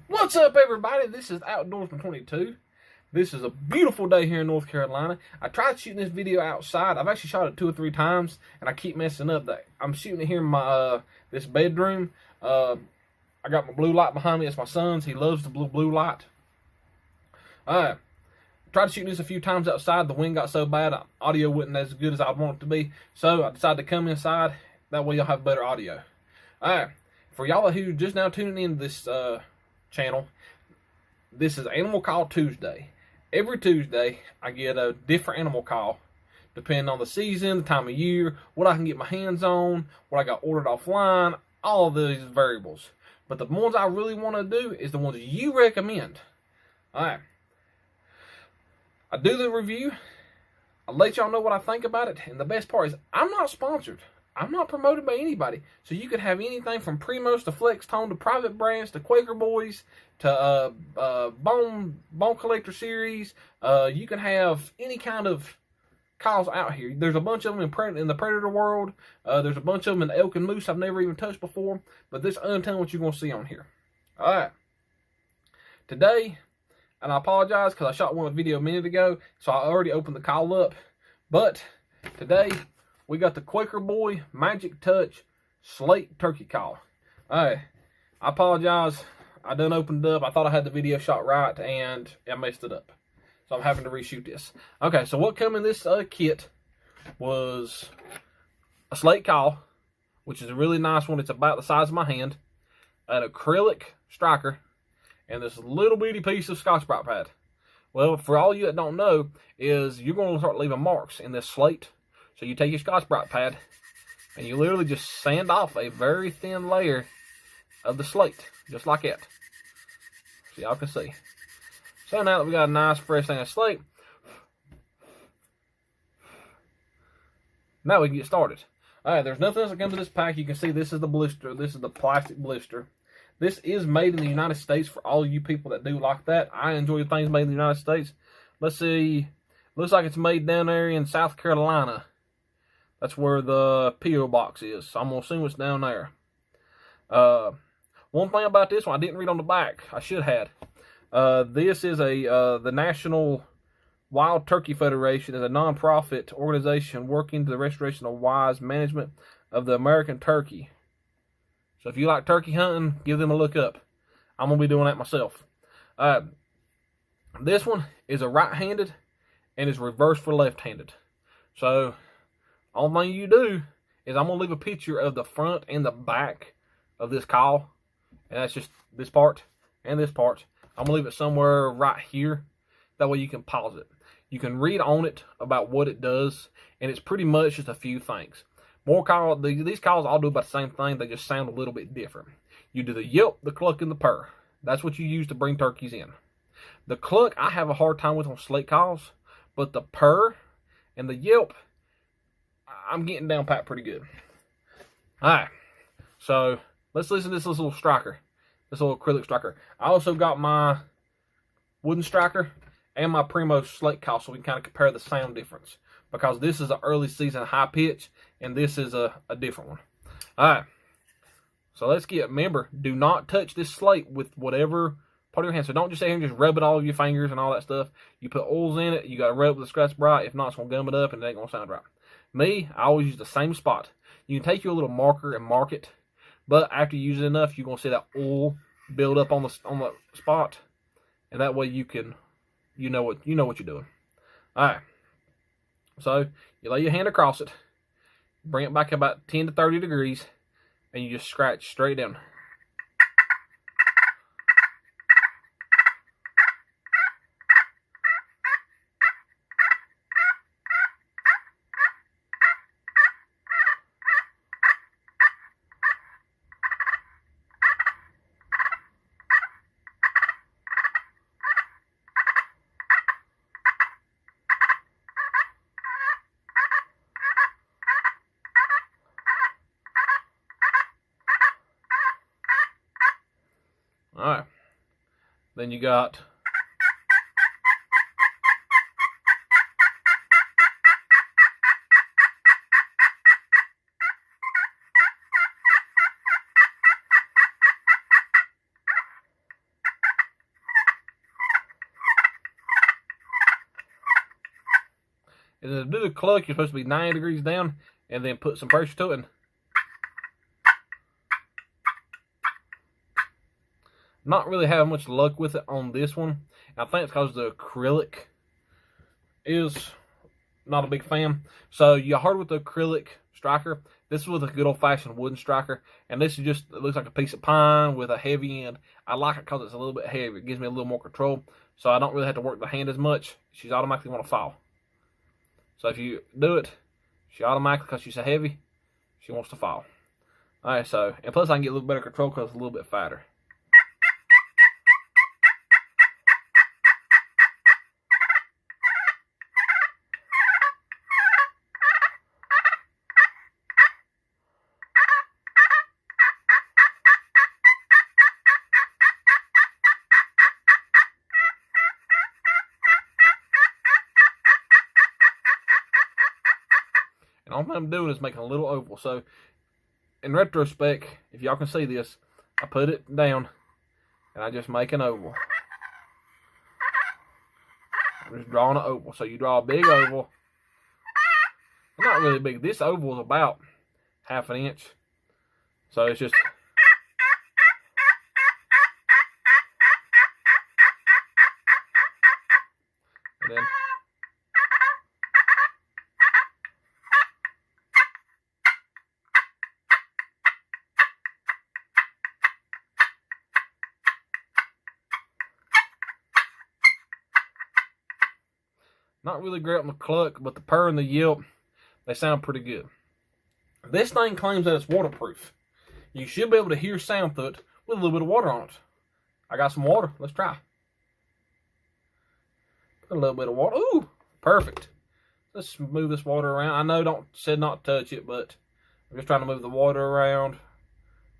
What's up, everybody? This is Outdoorsman 22. This is a beautiful day here in North Carolina. I tried shooting this video outside. I've actually shot it 2 or 3 times, and I keep messing up. That I'm shooting it here in my this bedroom. I got my blue light behind me. It's my son's. He loves the blue light. Tried shooting this a few times outside. The wind got so bad, audio wasn't as good as I'd want it to be. So I decided to come inside. That way you'll have better audio. For y'all who just now tuning in to this channel, this is Animal Call Tuesday. Every Tuesday, I get a different animal call, depending on the season, the time of year, what I can get my hands on, what I got ordered offline, all of these variables. But the ones I really want to do is the ones you recommend. Alright. I do the review. I let y'all know what I think about it. And the best part is, I'm not sponsored. I'm not promoted by anybody. So you could have anything from Primos to Flex Tone to Private Brands to Quaker Boys to Bone Collector Series. You can have any kind of calls out here. There's a bunch of them in the Predator world. There's a bunch of them in the elk and moose I've never even touched before. But this untelling what you're going to see on here. Alright. Today, and I apologize because I shot one video a minute ago, so I already opened the call up. But today, we got the Quaker Boy Magic Touch Slate Turkey Call. Alright, I apologize. I done opened it up. I thought I had the video shot right, and I messed it up. So I'm having to reshoot this. Okay, so what come in this kit was a slate call, which is a really nice one. It's about the size of my hand, an acrylic striker, and this little bitty piece of Scotch-Brite pad. Well, for all you that don't know, is you're going to start leaving marks in this slate. So you take your Scotch-Brite pad, and you literally just sand off a very thin layer of the slate, just like that. So y'all can see. So now that we got a nice fresh thing of slate, now we can get started. Alright, there's nothing else that comes in this pack. You can see this is the blister. This is the plastic blister. This is made in the United States for all you people that do like that. I enjoy things made in the United States. Let's see. Looks like it's made down there in South Carolina. That's where the P.O. box is. So I'm going to assume it's down there. One thing about this one, I didn't read on the back. I should have. This is the National Wild Turkey Federation, is a non-profit organization working to the restoration of wise management of the American turkey. So if you like turkey hunting, give them a look up. I'm going to be doing that myself. This one is a right-handed and is reversed for left-handed. So only thing you do is I'm going to leave a picture of the front and the back of this call. And that's just this part and this part. I'm going to leave it somewhere right here. That way you can pause it. You can read on it about what it does. And it's pretty much just a few things. These calls all do about the same thing. They just sound a little bit different. You do the yelp, the cluck, and the purr. That's what you use to bring turkeys in. The cluck I have a hard time with on slate calls. But the purr and the yelp, I'm getting down pat pretty good. Alright, so let's listen to this little striker. This little acrylic striker. I also got my wooden striker and my Primo slate call so we can kind of compare the sound difference. Because this is an early season high pitch and this is a different one. Alright, so let's get, remember, do not touch this slate with whatever part of your hand. So don't just sit here and just rub it all over your fingers and all that stuff. You put oils in it, you got to rub it with a Scotch-Brite. If not, it's going to gum it up and it ain't going to sound right. Me, I always use the same spot. You can take your little marker and mark it, but after you use it enough, you're going to see that oil build up on the spot, and that way you know what you're doing. All right. So you lay your hand across it, bring it back about 10 to 30 degrees, and you just scratch straight down. Alright, then you got And then to do the cluck, you're supposed to be 90 degrees down, and then put some pressure to it. And not really having much luck with it on this one. And I think it's because the acrylic is not a big fan. So you hard with the acrylic striker. This is with a good old-fashioned wooden striker. And this is just, it looks like a piece of pine with a heavy end. I like it because it's a little bit heavy. It gives me a little more control. So I don't really have to work the hand as much. She's automatically going to fall. So if you do it, she automatically, because she's so heavy, she wants to fall. Alright, so, and plus I can get a little better control because it's a little bit fatter. And all I'm doing is making a little oval. So, in retrospect, if y'all can see this, I put it down, and I just make an oval. I'm just drawing an oval. So you draw a big oval. Not really big. This oval is about ½ an inch. So it's just... And then... Not really great on the cluck, but the purr and the yelp, they sound pretty good. This thing claims that it's waterproof. You should be able to hear sound through it with a little bit of water on it. I got some water. Let's try. Put a little bit of water. Ooh, perfect. Let's move this water around. I know said not touch it, but I'm just trying to move the water around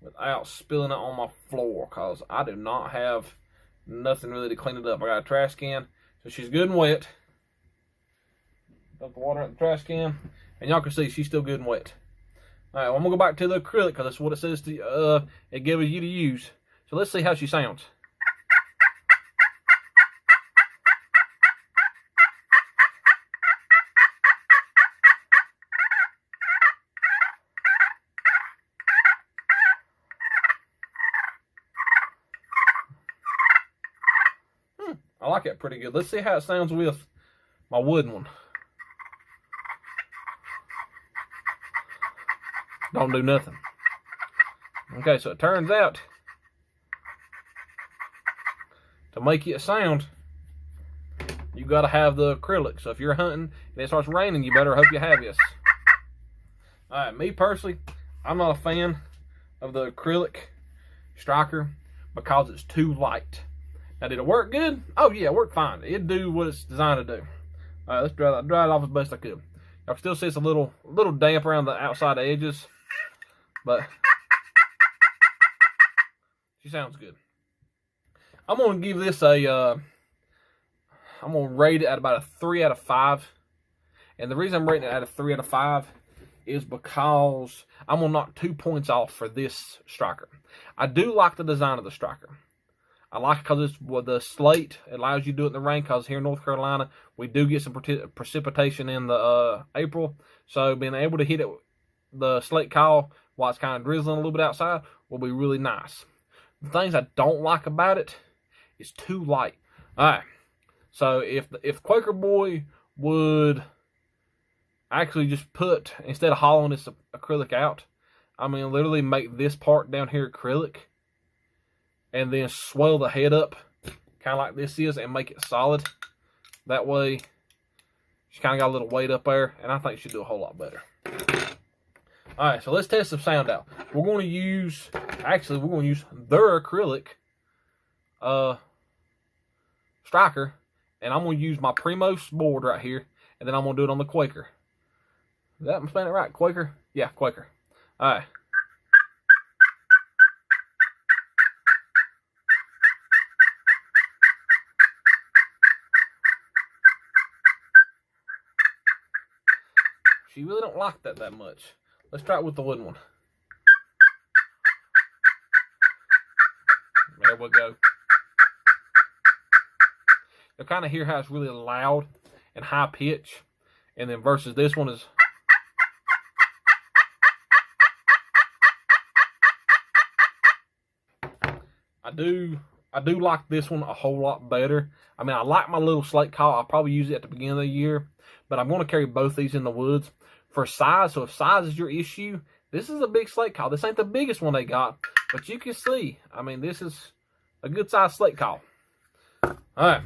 without spilling it on my floor, because I do not have nothing really to clean it up. I got a trash can, so she's good and wet. Dump the water in the trash can, and y'all can see she's still good and wet. Alright, well, I'm going to go back to the acrylic because that's what it says to it gives you to use. So let's see how she sounds. I like it pretty good. Let's see how it sounds with my wooden one. Don't do nothing. Okay, so it turns out to make it sound, you got to have the acrylic. So if you're hunting and it starts raining, you better hope you have this. Alright, me personally, I'm not a fan of the acrylic striker because it's too light. Now, did it work good? Oh yeah, it worked fine. It'd do what it's designed to do. Alright, let's dry it off as best I could. Y'all can still see it's a little damp around the outside edges, but she sounds good. I'm gonna give this I'm gonna rate it at about a 3 out of 5. And the reason I'm rating it at a 3 out of 5 is because I'm gonna knock 2 points off for this striker. I do like the design of the striker. I like it because it's with the slate. It allows you to do it in the rain, because here in North Carolina, we do get some precipitation in the April. So being able to hit it, the slate call, while it's kind of drizzling a little bit outside, will be really nice. The things I don't like about it is too light. Alright, so if Quaker Boy would actually just put, instead of hollowing this acrylic out, I mean literally make this part down here acrylic, and then swell the head up, kind of like this is, and make it solid. That way, she kind of got a little weight up there, and I think she'd do a whole lot better. Alright, so let's test some sound out. We're going to use their acrylic striker, and I'm going to use my Primos board right here, and then I'm going to do it on the Quaker. Is that, I'm saying it right? Quaker? Yeah, Quaker. Alright. She really don't like that much. Let's try it with the wooden one. There we go. You'll kind of hear how it's really loud and high pitch. And then versus this one is... I do like this one a whole lot better. I mean, I like my little slate call. I'll probably use it at the beginning of the year. But I'm going to carry both these in the woods. For size, so if size is your issue, this is a big slate call. This ain't the biggest one they got. But you can see, I mean, this is a good size slate call. Alright.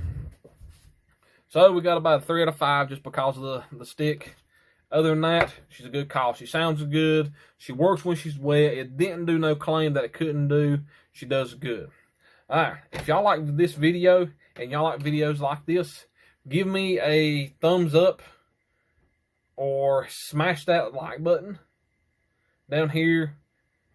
So we got about a 3 out of 5 just because of the stick. Other than that, she's a good call. She sounds good. She works when she's wet. It didn't do no claim that it couldn't do. She does good. Alright, if y'all like this video and y'all like videos like this, give me a thumbs up or smash that like button down here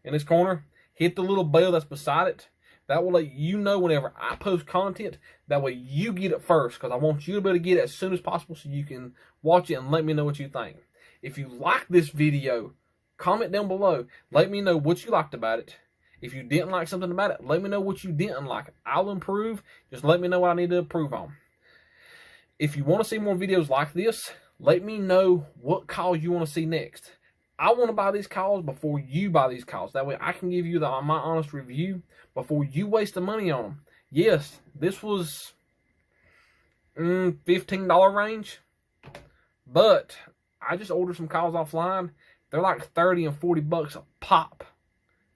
in this corner. Hit the little bell that's beside it. That will let you know whenever I post content. That way you get it first, because I want you to be able to get it as soon as possible so you can watch it and let me know what you think. If you like this video, comment down below. Let me know what you liked about it. If you didn't like something about it, let me know what you didn't like. I'll improve. Just let me know what I need to improve on. If you want to see more videos like this, let me know what calls you want to see next. I want to buy these calls before you buy these calls. That way I can give you my honest review before you waste the money on them. Yes, this was $15 range, but I just ordered some calls offline. They're like 30 and 40 bucks a pop.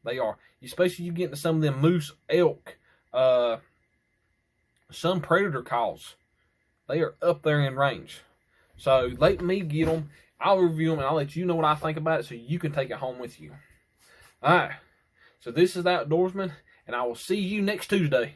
They are. Especially you get into some of them moose, elk, some predator calls. They are up there in range. So let me get them. I'll review them and I'll let you know what I think about it so you can take it home with you. Alright. So this is the Outdoorsman, and I will see you next Tuesday.